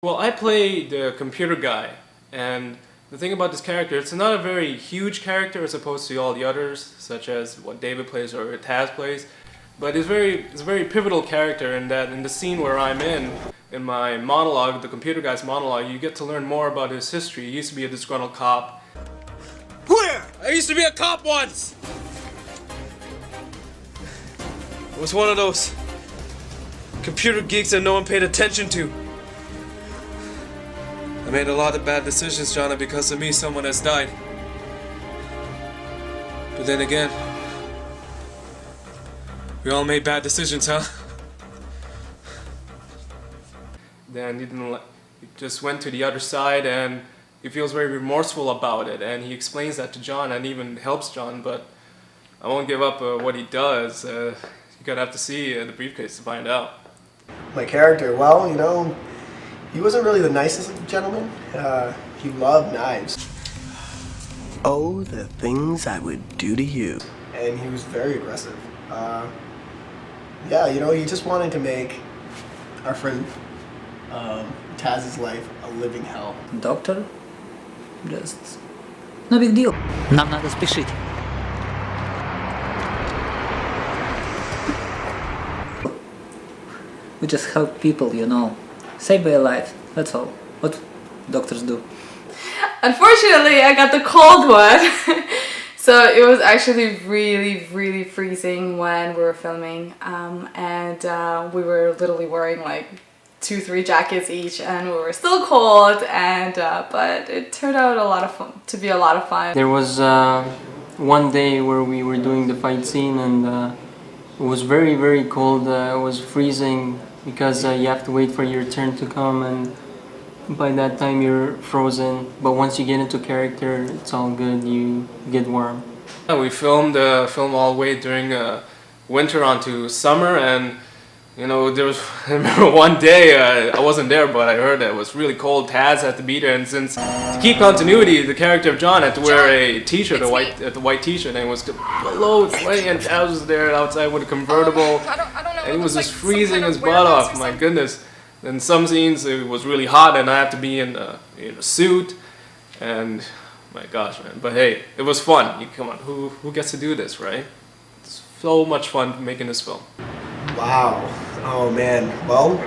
Well, I play the computer guy, and the thing about this character, it's not a very huge character as opposed to all the others, such as what David plays or Taz plays, but it's a very pivotal character in that in the scene where I'm in my monologue, the computer guy's monologue, you get to learn more about his history. He used to be a disgruntled cop. Where? I used to be a cop once! I was one of those computer geeks that no one paid attention to. I made a lot of bad decisions, John, and because of me, someone has died. But then again, we all made bad decisions, huh? Then he just went to the other side, and he feels very remorseful about it, and he explains that to John and even helps John, but I won't give up what he does. You're gonna have to see the briefcase to find out. My character, well, you know, he wasn't really the nicest of gentlemen. He loved knives. Oh, the things I would do to you. And he was very aggressive. Yeah, you know, he just wanted to make our friend Taz's life a living hell. Doctor? Just... no big deal. Нам надо спешить. We just help people, you know. Save their life, that's all. What doctors do. Unfortunately, I got the cold one. So it was actually really freezing when we were filming. And we were literally wearing like 2-3 jackets each, and we were still cold, and but it turned out to be a lot of fun. There was one day where we were doing the fight scene, and it was very cold. It was freezing because you have to wait for your turn to come, and by that time you're frozen. But once you get into character, it's all good. You get warm. We filmed all the way during winter onto summer, and you know, there was, I remember one day, I wasn't there, but I heard that it was really cold. Taz had to be there, and since, to keep continuity, the character of John had to wear a t-shirt, the white t-shirt, and it was below 20, and Taz was there outside with a convertible, and it was just freezing his butt off, my goodness. In some scenes, it was really hot, and I had to be in a suit, and my gosh, man. But hey, it was fun. Come on, who gets to do this, right? It's so much fun making this film. Wow. Oh man. Well,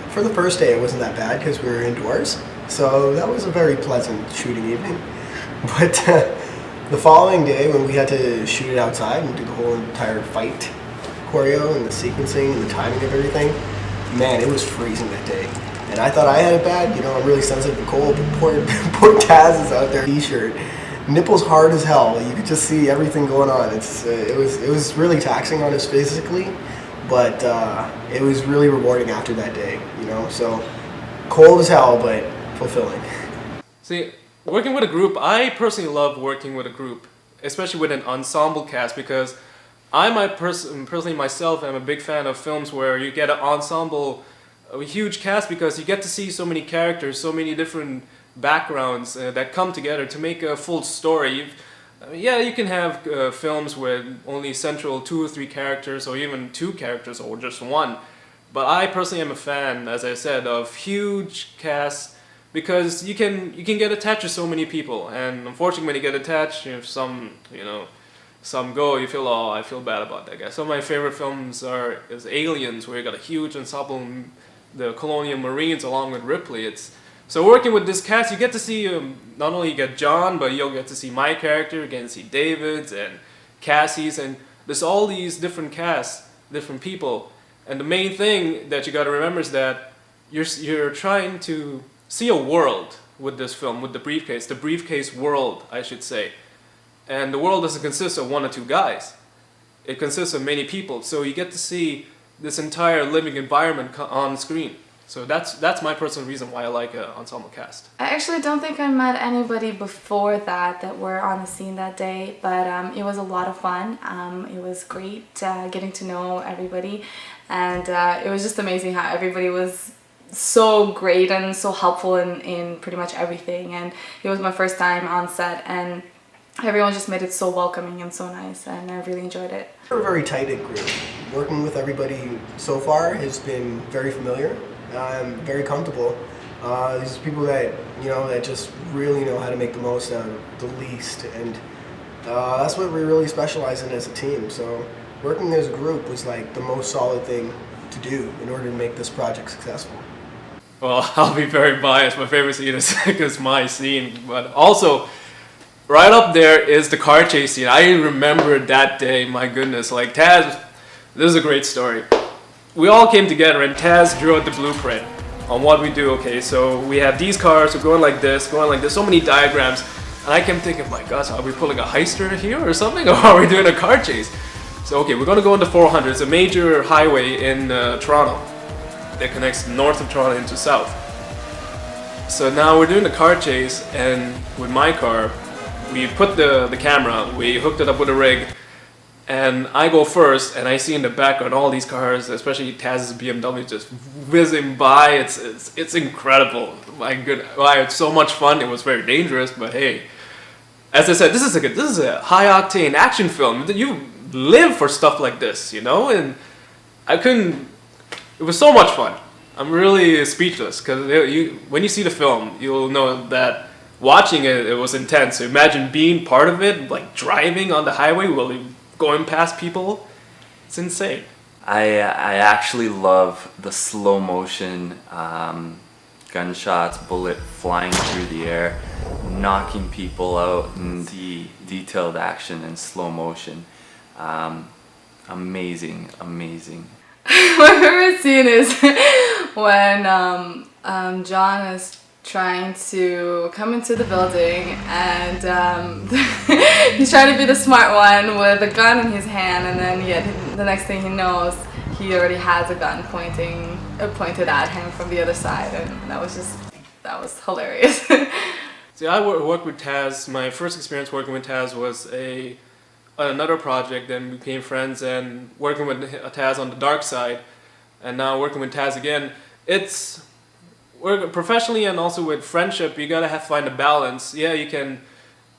for the first day it wasn't that bad because we were indoors, so that was a very pleasant shooting evening. But the following day, when we had to shoot it outside and do the whole entire fight choreo and the sequencing and the timing of everything, man, it was freezing that day. And I thought I had it bad. You know, I'm really sensitive to cold, but poor Taz is out there, t-shirt, nipples hard as hell. You could just see everything going on. It was really taxing on us physically. But it was really rewarding after that day, you know, so cold as hell, but fulfilling. See, working with a group, I personally love working with a group, especially with an ensemble cast, because personally myself am a big fan of films where you get an ensemble, a huge cast, because you get to see so many characters, so many different backgrounds that come together to make a full story. Yeah, you can have films with only central 2 or 3 characters, or even 2 characters, or just 1. But I personally am a fan, as I said, of huge casts, because you can get attached to so many people. And unfortunately, when you get attached, if some go, you feel, oh, I feel bad about that guy. Some of my favorite films is Aliens, where you got a huge ensemble, the Colonial Marines along with Ripley. So working with this cast, you get to see, not only you get John, but you'll get to see my character, you get to see David's and Cassie's, and there's all these different casts, different people. And the main thing that you got to remember is that you're trying to see a world with this film, with the briefcase world, I should say. And the world doesn't consist of 1 or 2 guys. It consists of many people, so you get to see this entire living environment on screen. So that's my personal reason why I like an ensemble cast. I actually don't think I met anybody before that were on the scene that day, but it was a lot of fun. It was great getting to know everybody, and it was just amazing how everybody was so great and so helpful in pretty much everything. And it was my first time on set, and everyone just made it so welcoming and so nice, and I really enjoyed it. We're a very tight-knit group. Working with everybody so far has been very familiar. very comfortable. These are people that, that just really know how to make the most out of the least, and that's what we really specialize in as a team. So working as a group was like the most solid thing to do in order to make this project successful. Well, I'll be very biased. My favorite scene is my scene, but also right up there is the car chase scene. I remember that day. My goodness, like Taz. This is a great story. We all came together and Taz drew out the blueprint on what we do. Okay, so we have these cars. We're going like this, so many diagrams. And I kept thinking, my gosh, are we pulling a heister here or something, or are we doing a car chase? So okay, we're gonna go into 400. It's a major highway in Toronto that connects north of Toronto into south. So now we're doing the car chase, and with my car, we put the camera, we hooked it up with a rig, and I go first, and I see in the background all these cars, especially Taz's BMW, just whizzing by. It's incredible. My good, wow, it's so much fun. It was very dangerous, but hey, as I said, this is a high octane action film. You live for stuff like this, and it was so much fun. I'm really speechless because when you see the film, you'll know that watching it was intense. So imagine being part of it, like driving on the highway while you're going past people. It's insane. I actually love the slow motion gunshots, bullet flying through the air, knocking people out, and the detailed action in slow motion. Amazing. My favorite scene is when John is trying to come into the building, and he's trying to be the smart one with a gun in his hand, and then yet the next thing he knows, he already has a gun pointed at him from the other side, and that was hilarious. See, I worked with Taz. My first experience working with Taz was another project, then we became friends, and working with Taz on the dark side, and now working with Taz again. It's work professionally and also with friendship. You gotta find a balance. Yeah, you can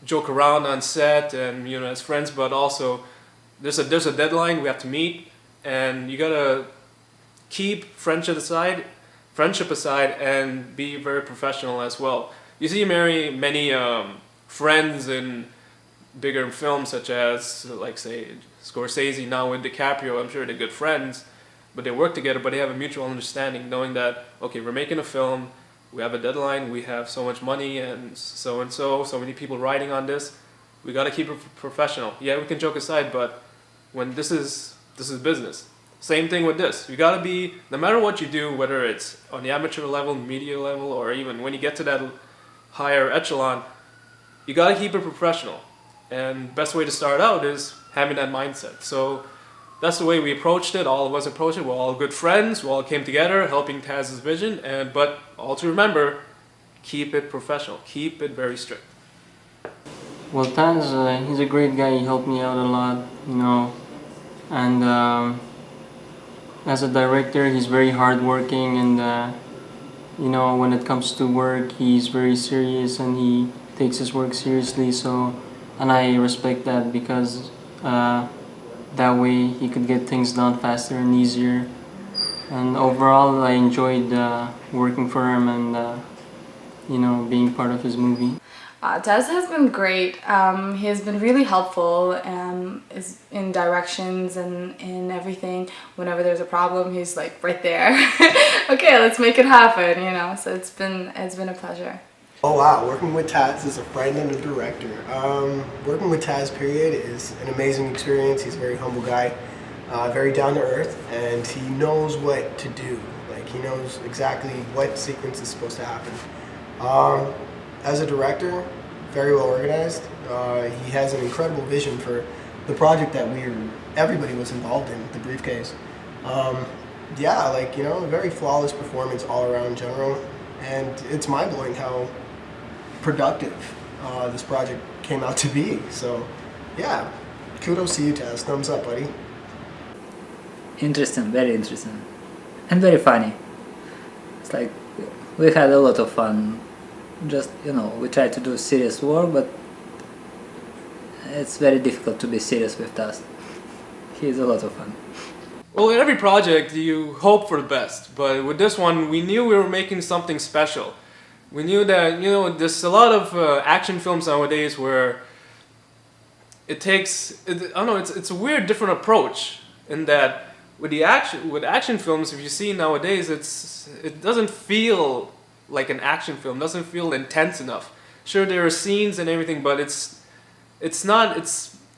joke around on set and as friends, but also there's a deadline we have to meet, and you gotta keep friendship aside, and be very professional as well. You see many friends in bigger films such as, like, say, Scorsese now with DiCaprio. I'm sure they're good friends, but they work together, but they have a mutual understanding, knowing that, okay, we're making a film, we have a deadline, we have so much money, and so many people riding on this. We gotta keep it professional. Yeah, we can joke aside, but when this is business. Same thing with this. You gotta be, no matter what you do, whether it's on the amateur level, media level, or even when you get to that higher echelon, you gotta keep it professional. And best way to start out is having that mindset. So that's the way we approached it. All of us approached it. We're all good friends. We all came together, helping Taz's vision. But all to remember, keep it professional. Keep it very strict. Well, Taz, he's a great guy. He helped me out a lot, And as a director, he's very hardworking, and when it comes to work, he's very serious and he takes his work seriously. And I respect that because that way he could get things done faster and easier. And overall, I enjoyed working for him and being part of his movie. Taz has been great. He has been really helpful in directions and in everything. Whenever there's a problem, he's like right there. Okay, let's make it happen. So it's been a pleasure. Oh wow, working with Taz as a friend and a director. Working with Taz, period, is an amazing experience. He's a very humble guy, very down to earth, and he knows what to do. Like, he knows exactly what sequence is supposed to happen. As a director, very well organized. He has an incredible vision for the project that everybody was involved in, the Briefcase. A very flawless performance all around in general, and it's mind-blowing how productive this project came out to be. So yeah, kudos to you, Taz. Thumbs up, buddy. Interesting, very interesting. And very funny. It's like we had a lot of fun. Just, we try to do serious work, but it's very difficult to be serious with Taz. He's a lot of fun. Well, in every project, you hope for the best, but with this one, we knew we were making something special. We knew that, you know, there's a lot of action films nowadays where it takes, I don't know, it's a weird, different approach in that with action films, if you see nowadays, it doesn't feel like an action film, doesn't feel intense enough. Sure, there are scenes and everything, but it's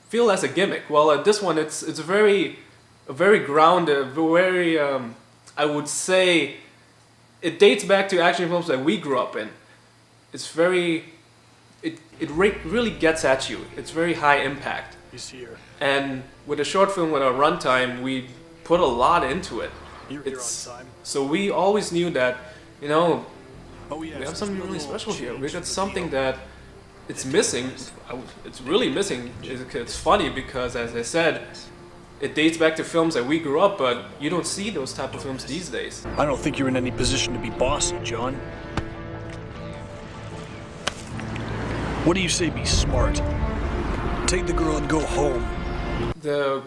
feel as a gimmick. Well, this one, it's a very grounded, very I would say, it dates back to action films that we grew up in. It's very, really gets at you. It's very high impact. You see her. And with a short film with a runtime, we put a lot into it. You're on time. So we always knew that, you know, Oh yeah. we have something really special here. We got something that it's missing. It's really missing. It's funny because, as I said, it dates back to films that we grew up, but you don't see those type of films these days. I don't think you're in any position to be bossy, John. What do you say? Be smart. Take the girl and go home.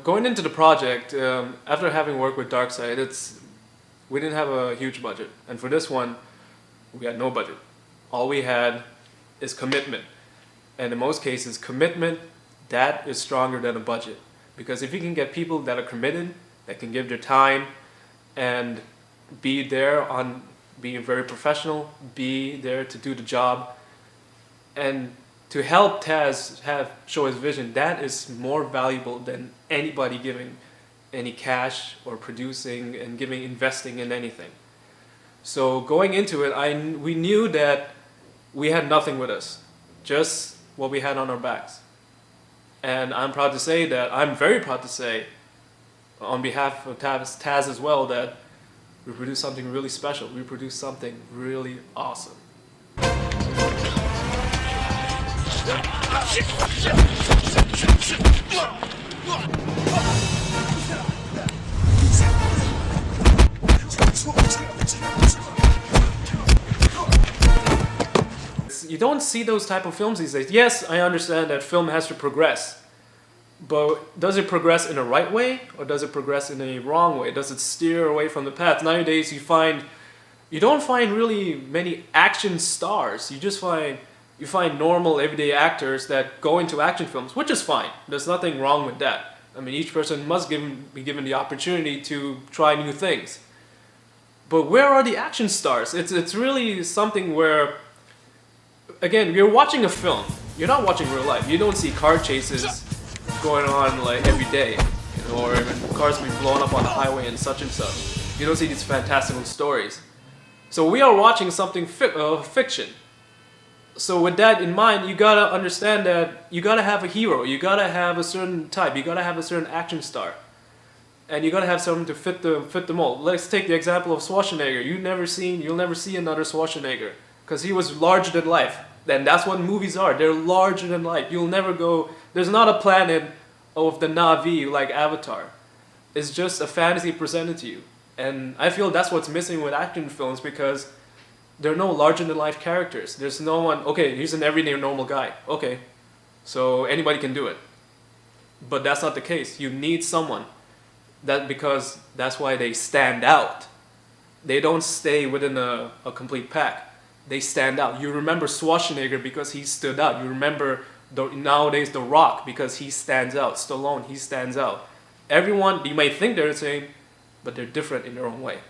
Going into the project, after having worked with Darkseid, we didn't have a huge budget, and for this one, we had no budget. All we had is commitment, and in most cases, commitment that is stronger than a budget, because if you can get people that are committed, that can give their time, and be there on being very professional, be there to do the job, and to help Taz show his vision, that is more valuable than anybody giving any cash or producing and investing in anything. So going into it, we knew that we had nothing with us, just what we had on our backs. And I'm very proud to say, on behalf of Taz as well, that we produced something really special. We produced something really awesome. You don't see those type of films these days. Yes, I understand that film has to progress, but does it progress in a right way or does it progress in a wrong way? Does it steer away from the path? Nowadays, you don't find really many action stars. You find normal everyday actors that go into action films, which is fine. There's nothing wrong with that. I mean, each person must be given the opportunity to try new things. But where are the action stars? It's really something where, again, you're watching a film. You're not watching real life. You don't see car chases going on like every day, you know, or even cars being blown up on the highway and such. You don't see these fantastical stories. So we are watching something fiction. So with that in mind, you gotta understand that you gotta have a hero. You gotta have a certain type. You gotta have a certain action star, and you gotta have something to fit the mold. Let's take the example of Schwarzenegger. You'll never see another Schwarzenegger because he was larger than life. And that's what movies are. They're larger than life. You'll never go. There's not a planet of the Na'vi like Avatar. It's just a fantasy presented to you. And I feel that's what's missing with action films because there are no larger-than-life characters. There's no one, okay, he's an everyday normal guy. Okay, so anybody can do it. But that's not the case. You need someone. Because that's why they stand out. They don't stay within a complete pack. They stand out. You remember Schwarzenegger because he stood out. You remember nowadays The Rock because he stands out. Stallone, he stands out. Everyone, you may think they're the same, but they're different in their own way.